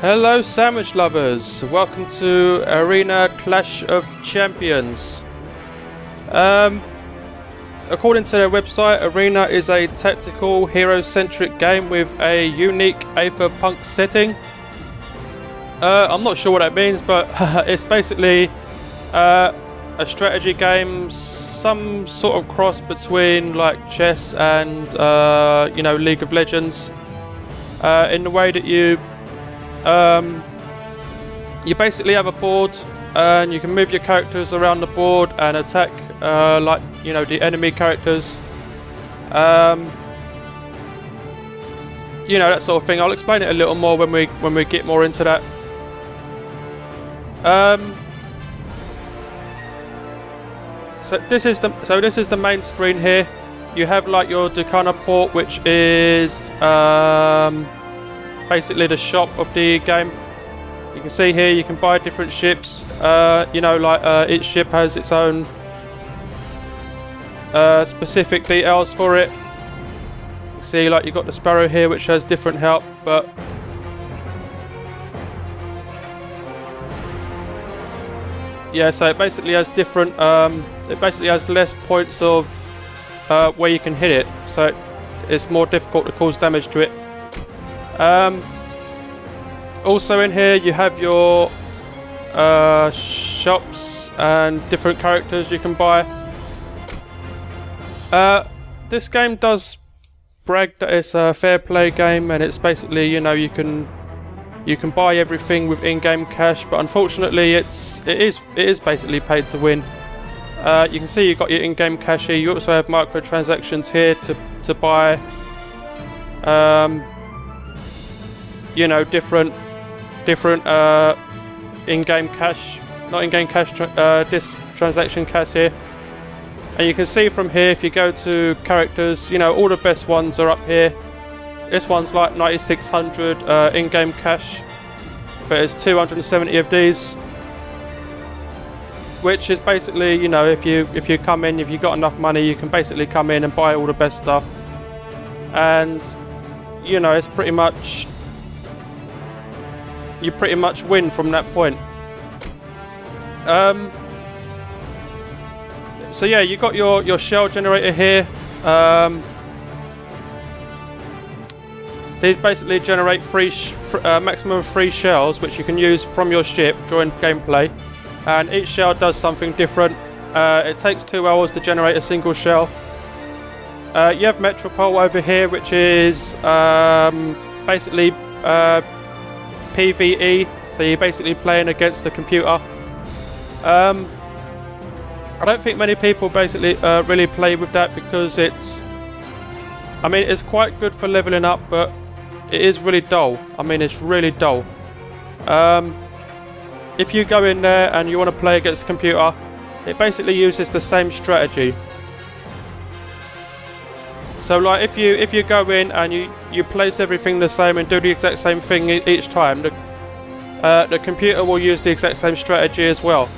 Hello sandwich lovers, welcome to Aerena Clash of Champions. According to their website, Aerena is a tactical hero-centric game with a unique Aetherpunk setting. I'm not sure what that means, but it's basically a strategy game, some sort of cross between like chess and League of Legends, in the way that you basically have a board and you can move your characters around the board and attack the enemy characters, that sort of thing. I'll explain it a little more when we get more into that. So this is the main screen here. You have like your Ducana port, which is basically the shop of the game. You can see here you can buy different ships. Each ship has its own specific details for it. You see, like, you've got the Sparrow here, which has different help, but yeah, so it basically has different. It basically has less points of where you can hit it, so it's more difficult to cause damage to it. Also in here you have your shops and different characters you can buy. This game does brag that it's a fair play game, and it's basically, you can buy everything with in-game cash, but unfortunately it is basically paid to win. You can see you've got your in-game cash here. You also have microtransactions here to buy different in-game cash, not in-game cash, this transaction cash here. And you can see from here, if you go to characters, all the best ones are up here. This one's like 9600 in-game cash, but it's 270 of these, which is basically, if you come in, if you got enough money, you can basically come in and buy all the best stuff, and it's pretty much, you pretty much win from that point. So yeah, you got your shell generator here. These basically generate maximum of 3 shells, which you can use from your ship during gameplay, and each shell does something different. It takes 2 hours to generate a single shell. You have Metropole over here, which is basically PvE, so you're basically playing against the computer. I don't think many people basically really play with that, because it's quite good for leveling up, but it is really dull. It's really dull. If you go in there and you want to play against the computer, it basically uses the same strategy. So like if you go in and you place everything the same and do the exact same thing each time, the computer will use the exact same strategy as well.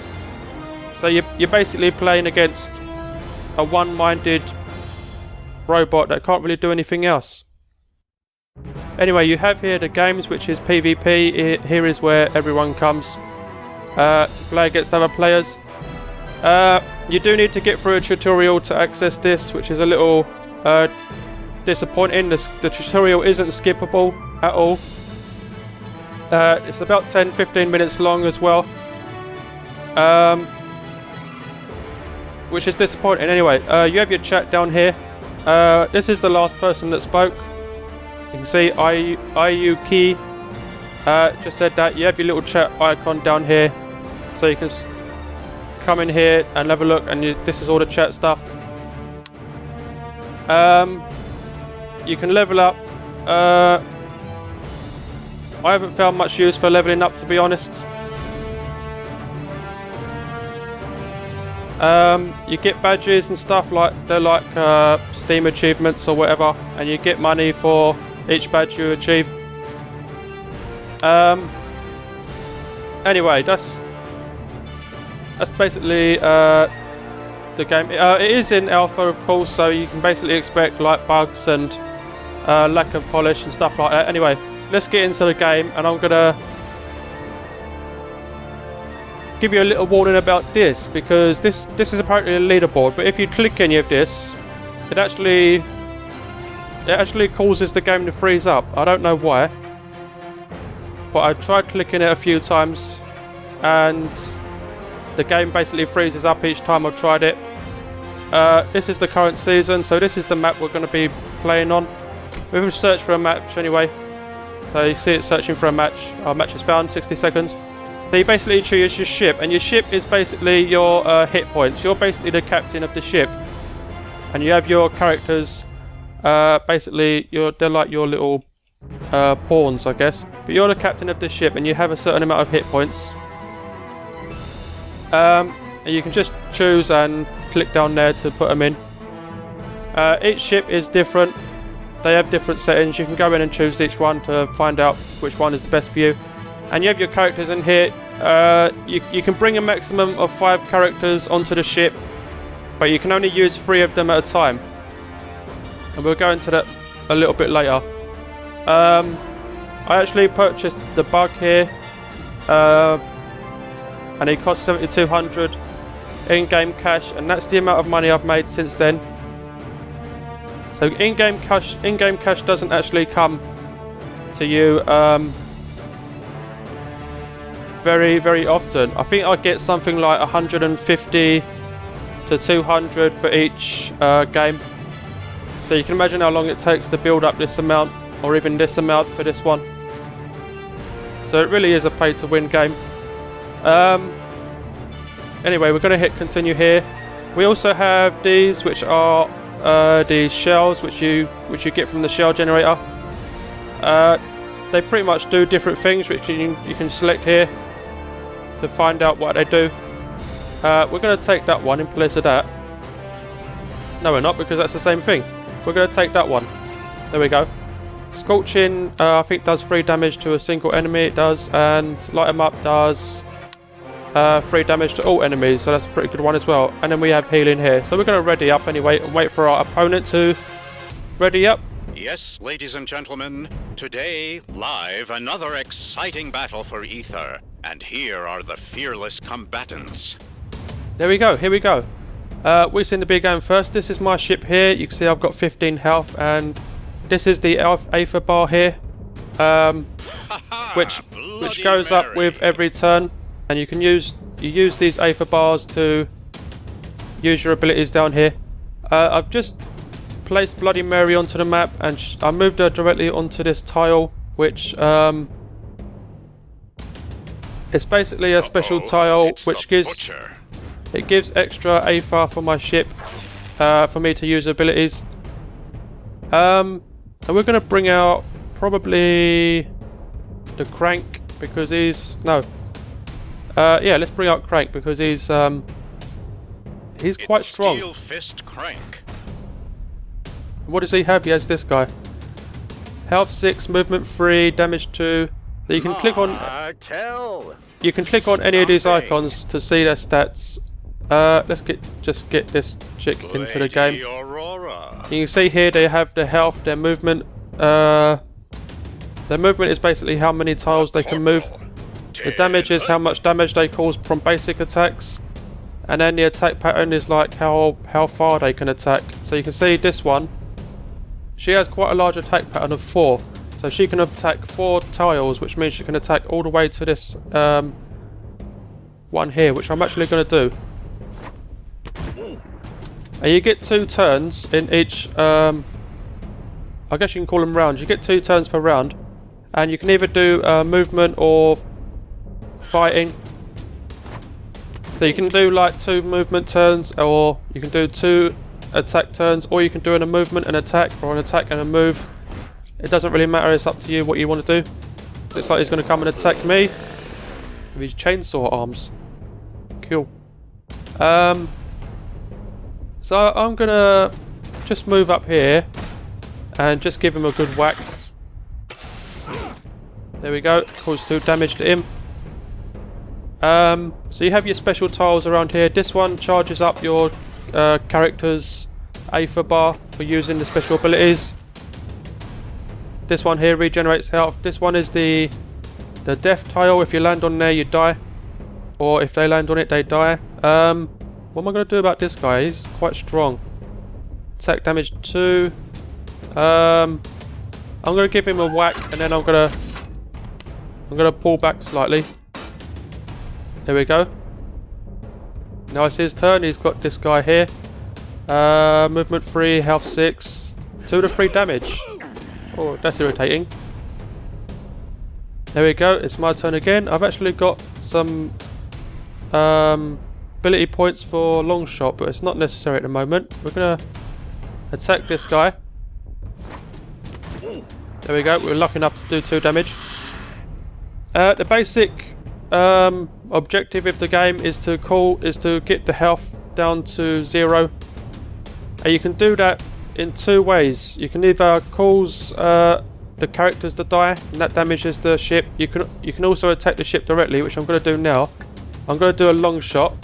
So you're basically playing against a one-minded robot that can't really do anything else. Anyway, you have here the games, which is PvP. Here is where everyone comes to play against other players. You do need to get through a tutorial to access this, which is a little disappointing. The tutorial isn't skippable at all. It's about 10-15 minutes long as well, which is disappointing. Anyway, you have your chat down here. This is the last person that spoke. You can see IUK just said that. You have your little chat icon down here, so you can come in here and have a look, and this is all the chat stuff. You can level up. I haven't found much use for leveling up, to be honest. You get badges and stuff, like they're like Steam achievements or whatever, and you get money for each badge you achieve. Anyway, that's basically the game. It is in alpha, of course, so you can basically expect like bugs and lack of polish and stuff like that. Anyway, let's get into the game, and I'm gonna give you a little warning about this, because this is apparently a leaderboard, but if you click any of this, it actually causes the game to freeze up. I don't know why, but I tried clicking it a few times and the game basically freezes up each time I've tried it. This is the current season, so this is the map we're going to be playing on. We've searched for a match anyway, so you see it searching for a match. Our match is found, 60 seconds. So you basically choose your ship, and your ship is basically your hit points. You're basically the captain of the ship, and you have your characters. Basically, they're like your little pawns, I guess. But you're the captain of the ship, and you have a certain amount of hit points. And you can just choose and click down there to put them in. Each ship is different. They have different settings. You can go in and choose each one to find out which one is the best for you. And you have your characters in here. You can bring a maximum of 5 characters onto the ship, but you can only use 3 of them at a time. And we'll go into that a little bit later. I actually purchased the bug here, and it cost 7,200 in-game cash, and that's the amount of money I've made since then. So in-game cash doesn't actually come to you very, very often. I think I get something like 150 to 200 for each game. So you can imagine how long it takes to build up this amount, or even this amount for this one. So it really is a pay to win game. Anyway, we're going to hit continue here. We also have these, which are these shells, which you get from the shell generator. They pretty much do different things, which you can select here to find out what they do. We're going to take that one in place of that. No, we're not, because that's the same thing. We're going to take that one. There we go. Scorching, I think does 3 damage to a single enemy. It does, and Light 'em Up does 3 damage to all enemies. So that's a pretty good one as well. And then we have healing here. So we're going to ready up anyway and wait for our opponent to ready up. Yes, ladies and gentlemen, today, live, another exciting battle for Ether. And here are the fearless combatants. There we go, here we go. We've seen the big game first. This is my ship here. You can see I've got 15 health, and this is the Aether bar here, which goes up with every turn, and you use these Aether bars to use your abilities down here. I've just placed Bloody Mary onto the map, and I moved her directly onto this tile, which it's basically a special tile which gives extra Aether for my ship, for me to use abilities. And we're going to bring out probably the Crank, because he's yeah, let's bring out Crank because he's quite strong. Steel Fist Crank. What does he have? He has this guy. Health 6, movement 3, damage 2. So you can click on any of these icons to see their stats. Let's just get this chick into the game. Aurora. You can see here they have their health, their movement. Their movement is basically how many tiles they can move. The damage is how much damage they cause from basic attacks. And then the attack pattern is like how far they can attack. So you can see this one, she has quite a large attack pattern of 4. So she can attack 4 tiles, which means she can attack all the way to this one here, which I'm actually going to do. And you get 2 turns in each, I guess you can call them rounds. You get 2 turns per round, and you can either do movement or fighting. So you can do like 2 movement turns, or you can do 2 attack turns, or you can do a movement and attack, or an attack and a move. It doesn't really matter, it's up to you what you want to do. Looks like he's going to come and attack me with his chainsaw arms. Cool. So I'm going to just move up here and just give him a good whack. There we go, cause 2 damage to him. So you have your special tiles around here. This one charges up your character's Aether bar for using the special abilities. This one here regenerates health. This one is the death tile. If you land on there, you die. Or if they land on it, they die. What am I going to do about this guy? He's quite strong. Attack damage 2. I'm going to give him a whack, and then I'm going to pull back slightly. There we go. Now it's his turn. He's got this guy here. Movement 3, health 6, 2 to 3 damage. Oh, that's irritating. There we go. It's my turn again. I've actually got some ability points for long shot, but it's not necessary at the moment. We're gonna attack this guy. There we go. We're lucky enough to do 2 damage. The basic objective of the game is to get the health down to 0. And you can do that in 2 ways. You can either cause the characters to die, and that damages the ship. You can also attack the ship directly, which I'm going to do now. I'm going to do a long shot.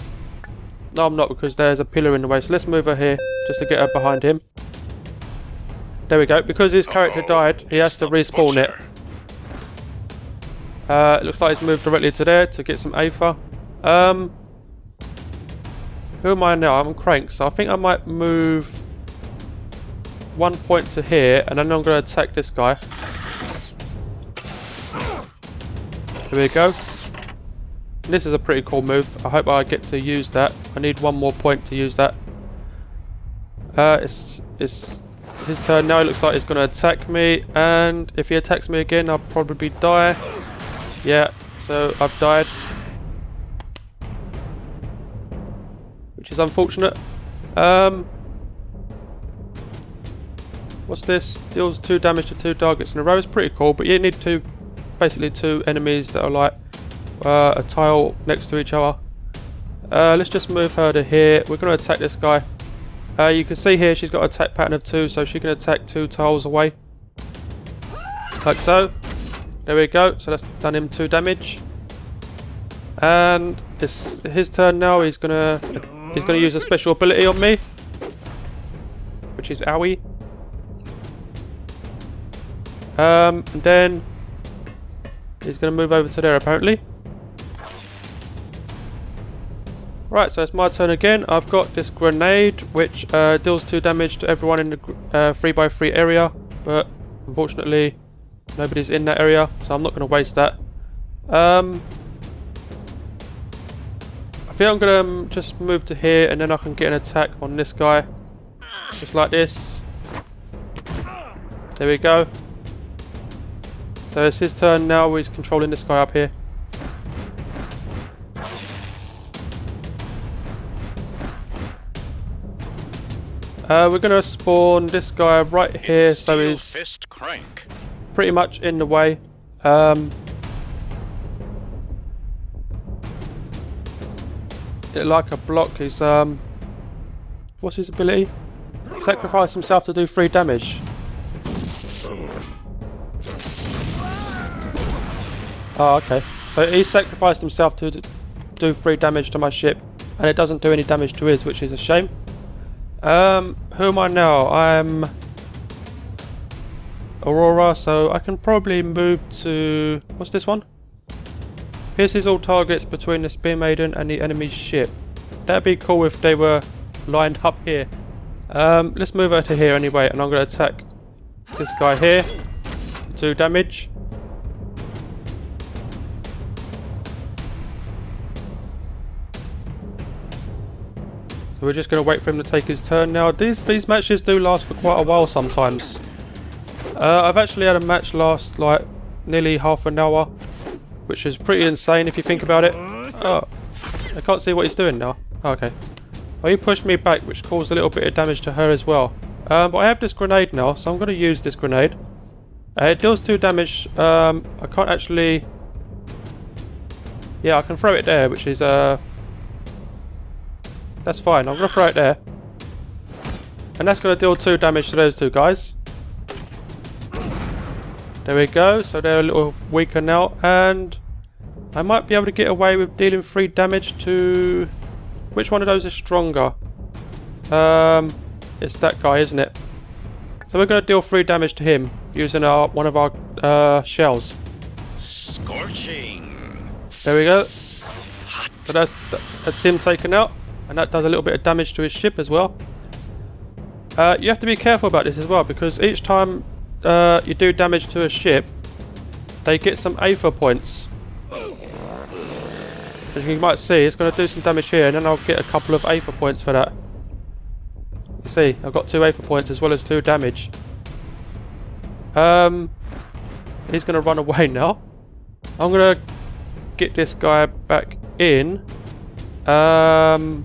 No, I'm not, because there's a pillar in the way. So let's move her here just to get her behind him. There we go. Because his character died, he has to respawn it. It looks like he's moved directly to there to get some Aether. Who am I now? I'm Crank, so I think I might move 1 point to here, and then I'm going to attack this guy. There we go. This is a pretty cool move. I hope I get to use that. I need 1 more point to use that. It's his turn now. It looks like he's going to attack me, and if he attacks me again, I'll probably die. Yeah, so I've died, which is unfortunate. What's this? Deals 2 damage to 2 targets in a row. It's pretty cool, but you need basically 2 enemies that are like a tile next to each other. Let's just move her to here. We're going to attack this guy. You can see here she's got an attack pattern of 2, so she can attack 2 tiles away, like so. There we go. So that's done him 2 damage, and it's his turn now. He's gonna use a special ability on me, which is Owie. And then he's going to move over to there apparently. Right, so it's my turn again. I've got this grenade which deals 2 damage to everyone in the 3x3 area, but unfortunately nobody's in that area, so I'm not going to waste that. I think I'm going to just move to here, and then I can get an attack on this guy, just like this. There we go. So it's his turn now. He's controlling this guy up here. We're going to spawn this guy right here, so he's pretty much in the way. Like a block. He's what's his ability? Sacrifice himself to do 3 damage. Oh, okay. So he sacrificed himself to do 3 damage to my ship, and it doesn't do any damage to his, which is a shame. Who am I now? I'm Aurora, so I can probably move to... what's this one? Pierces all targets between the Spear Maiden and the enemy's ship. That'd be cool if they were lined up here. Let's move her to here anyway, and I'm going to attack this guy here. 2 damage. We're just going to wait for him to take his turn now. These matches do last for quite a while sometimes. I've actually had a match last like nearly half an hour, which is pretty insane if you think about it. Oh, I can't see what he's doing now. Oh, okay. Well, he pushed me back, which caused a little bit of damage to her as well. But I have this grenade now, so I'm going to use this grenade. It deals 2 damage. I can't actually... yeah, I can throw it there, which is... that's fine, I'm going to throw it there. And that's going to deal 2 damage to those 2 guys. There we go, so they're a little weaker now. And I might be able to get away with dealing 3 damage to... which one of those is stronger? It's that guy, isn't it? So we're going to deal 3 damage to him. using one of our shells. Scorching. There we go. Hot. So that's him taken out, and that does a little bit of damage to his ship as well. You have to be careful about this as well, because each time you do damage to a ship, they get some Aether points. As you might see, it's going to do some damage here, and then I'll get a couple of Aether points for that. You see, I've got 2 Aether points as well as 2 damage. He's going to run away now. I'm going to get this guy back in. Right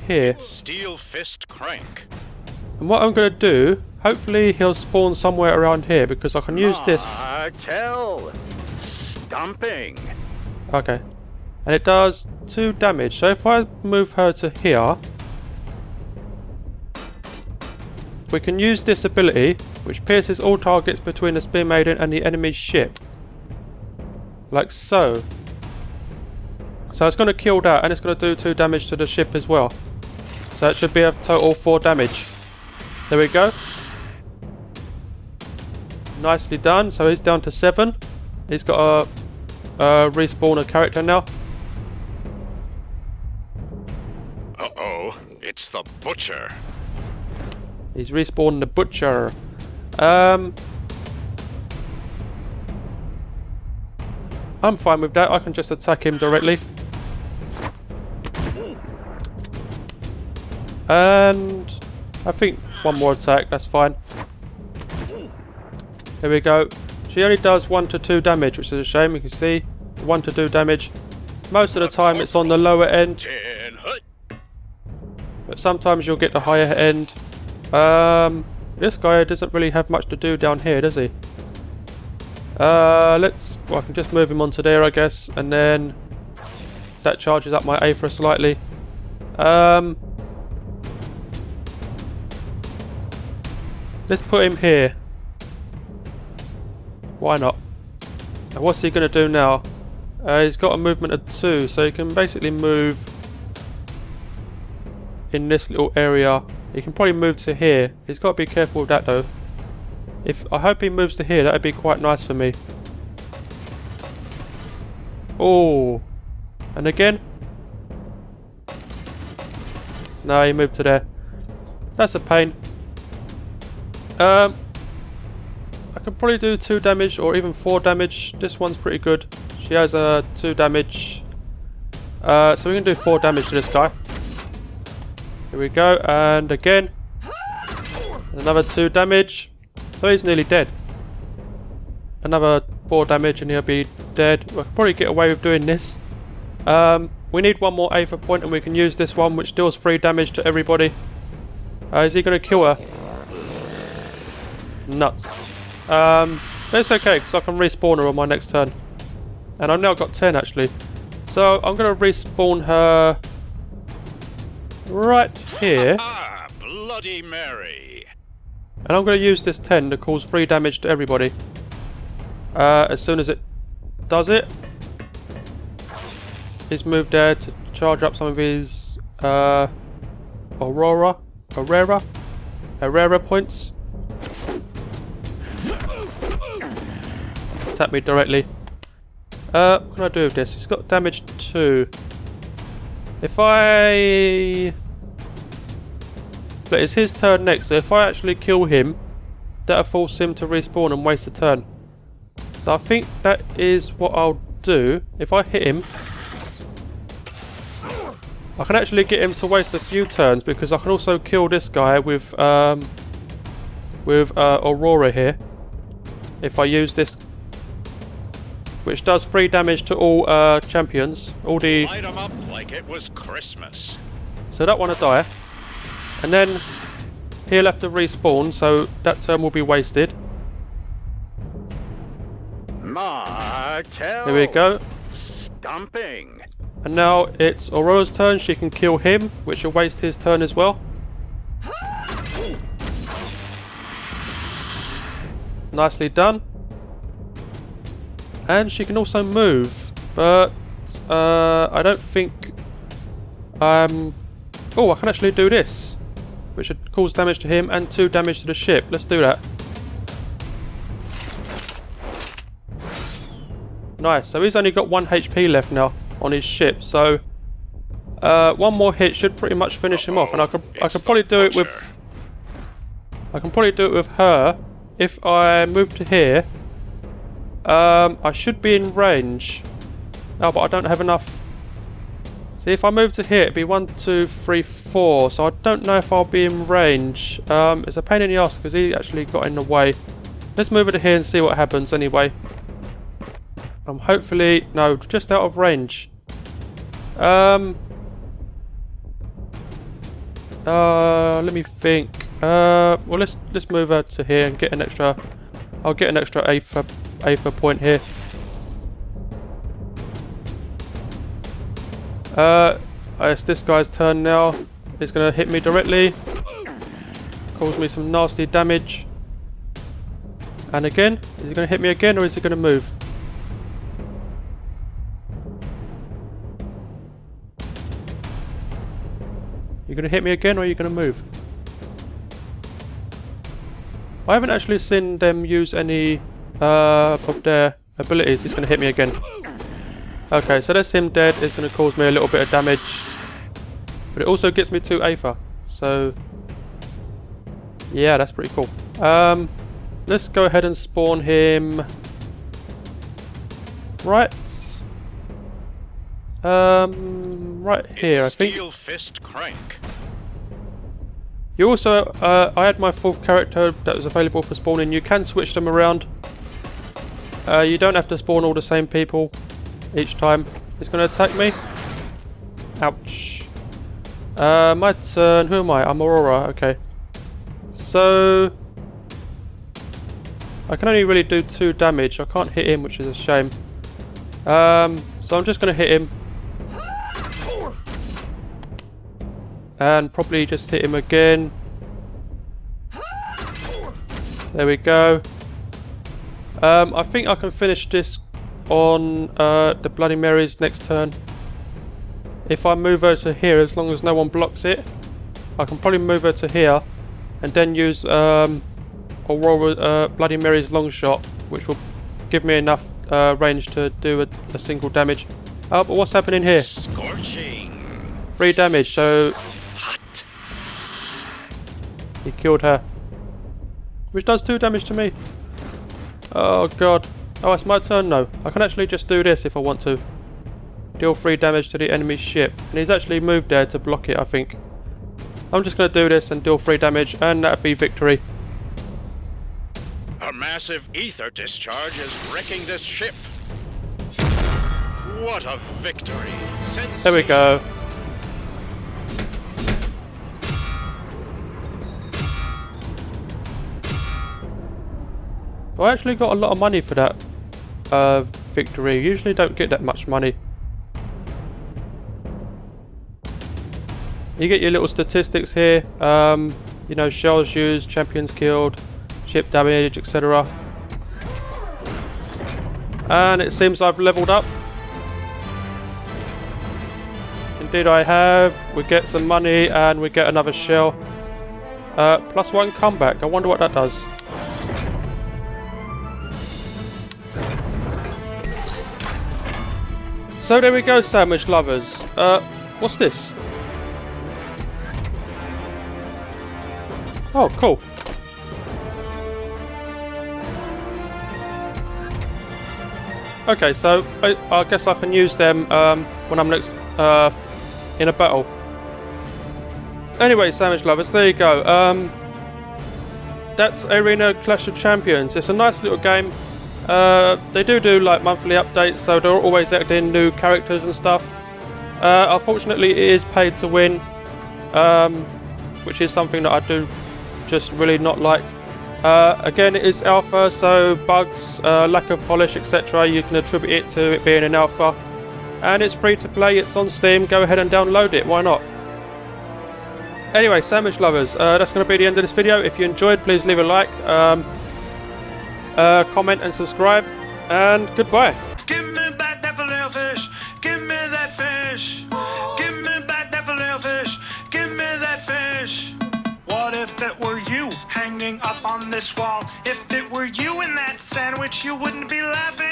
here. Steel fist crank. And what I'm going to do, hopefully he'll spawn somewhere around here, because I can use this. Martel. Stomping. Okay. And it does 2 damage. So if I move her to here, we can use this ability, which pierces all targets between the Spear Maiden and the enemy's ship. Like so. So it's going to kill that, and it's going to do 2 damage to the ship as well. So it should be a total 4 damage. There we go. Nicely done. So he's down to 7. He's got a respawn a character now. Uh-oh, it's the Butcher. He's respawned the Butcher. I'm fine with that. I can just attack him directly. And I think one more attack, that's fine. There we go. She only does 1 to 2 damage, which is a shame. You can see 1 to 2 damage. Most of the time it's on the lower end, but sometimes you'll get the higher end. This guy doesn't really have much to do down here, does he? Well, I can just move him onto there, I guess, and then that charges up my Aether slightly. Let's put him here. Why not? And what's he going to do now? He's got a movement of 2, so he can basically move in this little area. He can probably move to here. He's got to be careful with that though. I hope he moves to here, that would be quite nice for me. Oh, and again. No, he moved to there. That's a pain. I could probably do 2 damage or even 4 damage. This one's pretty good. She has 2 damage. So we can do 4 damage to this guy. Here we go, and again. Another 2 damage. So he's nearly dead. Another 4 damage and he'll be dead. We'll probably get away with doing this. We need 1 more Aether point, and we can use this one, which deals 3 damage to everybody. Is he going to kill her? Nuts. But it's okay, because I can respawn her on my next turn. And I've now got 10 actually. So I'm going to respawn her right here. Bloody Mary. And I'm going to use this 10 to cause 3 damage to everybody. As soon as it does it, he's moved there to charge up some of his Aerena points. Attack me directly. What can I do with this? He's got damage 2. If I... But it's his turn next, so if I actually kill him, that'll force him to respawn and waste a turn. So I think that is what I'll do. If I hit him, I can actually get him to waste a few turns, because I can also kill this guy with Aurora here. If I use this, which does 3 damage to all champions. All the... Light 'em up like it was Christmas. So that one will die. And then he'll have to respawn, so that turn will be wasted. Martel. Here we go. Stomping. And now it's Aurora's turn. She can kill him, which will waste his turn as well. Nicely done. And she can also move, but I don't think oh, I can actually do this, which should cause damage to him and 2 damage to the ship. Let's do that. Nice. So he's only got 1 HP left now on his ship. So one more hit should pretty much finish him off, and I could probably do it with. I can probably do it with her if I move to here. I should be in range. Oh, but I don't have enough. See, if I move to here, it'd be 1, 2, 3, 4. So I don't know if I'll be in range. It's a pain in the ass because he actually got in the way. Let's move it to here and see what happens anyway. I'm hopefully no, just out of range. Let me think. Well, let's move her to here and get an extra. I'll get an extra Aether point here. It's this guy's turn now. He's going to hit me directly. Cause me some nasty damage. And again, is he going to hit me again or is he going to move? You going to hit me again or are you going to move? I haven't actually seen them use any of their abilities. He's going to hit me again. Okay, so that's him dead. It's going to cause me a little bit of damage. But it also gets me 2 Aether. So, yeah, that's pretty cool. Let's go ahead and spawn him. Right. Right here, I think. Steel fist crank. You also, I had my 4th character that was available for spawning. You can switch them around. You don't have to spawn all the same people each time. He's going to attack me. Ouch. My turn. Who am I? I'm Aurora. Okay. So I can only really do 2 damage. I can't hit him, which is a shame. So I'm just going to hit him. And probably just hit him again. There we go. I think I can finish this on the Bloody Mary's next turn. If I move her to here, as long as no one blocks it, I can probably move her to here and then use Aurora, Bloody Mary's long shot, which will give me enough range to do a single damage. Oh, but what's happening here? Scorching. 3 damage, so Hot. he killed her. Which does 2 damage to me. Oh god. Oh, it's my turn? No. I can actually just do this if I want to. Deal 3 damage to the enemy's ship. And he's actually moved there to block it, I think. I'm just going to do this and deal 3 damage, and that'd be victory. A massive ether discharge is wrecking this ship. What a victory. There we go. I actually got a lot of money for that victory. Usually don't get that much money. You get your little statistics here. You know, shells used, champions killed, ship damage, etc. And it seems I've leveled up. Indeed I have. We get some money and we get another shell. +1 comeback. I wonder what that does. So there we go, sandwich lovers. What's this? Oh, cool. Okay, so I guess I can use them when I'm next in a battle. Anyway, sandwich lovers, there you go. That's Aerena Clash of Champions. It's a nice little game. They do like monthly updates, so they're always adding new characters and stuff. Unfortunately, it is paid to win, which is something that I do just really not like. Again, it is alpha, so bugs, lack of polish, etc. you can attribute it to it being an alpha. And it's free to play, it's on Steam, go ahead and download it, why not? Anyway, sandwich lovers, that's going to be the end of this video. If you enjoyed, please leave a like, comment and subscribe, and goodbye. Give me back that filet fish. Give me that fish. Give me back that filet fish. Give me that fish. What if it were you hanging up on this wall? If it were you in that sandwich, you wouldn't be laughing.